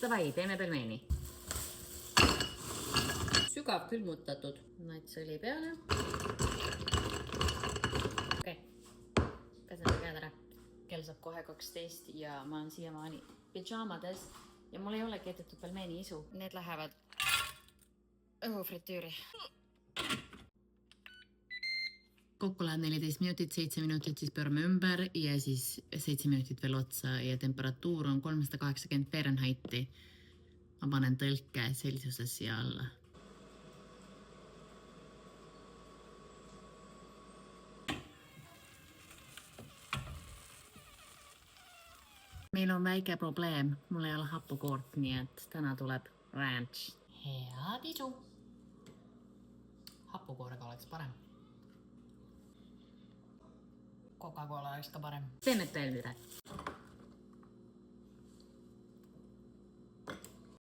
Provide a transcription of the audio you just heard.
Davai, teeme pelmeeni. Sügav külmutatud nats õli peale. Okei, peseme käed ära. Kell saab kohe 12 ja ma olen siiamaani pidžaamades ja mul ei ole keedetud pelmeeni isu. Need lähevad õhufritüüri. Kokku läheb 14 minutit, 7 minutit siis pöörame ümber ja siis 7 minutit veel otsa ja temperatuur on 380 Fahrenheiti. Ma panen tõlke Celsiuses siia alla. Meil on väike probleem. Mul ei ole happukoort, nii et täna tuleb ranch. Head isu! Happukoorega oleks parem. Coca-Cola oleks ka parem. Teeme veel midagi.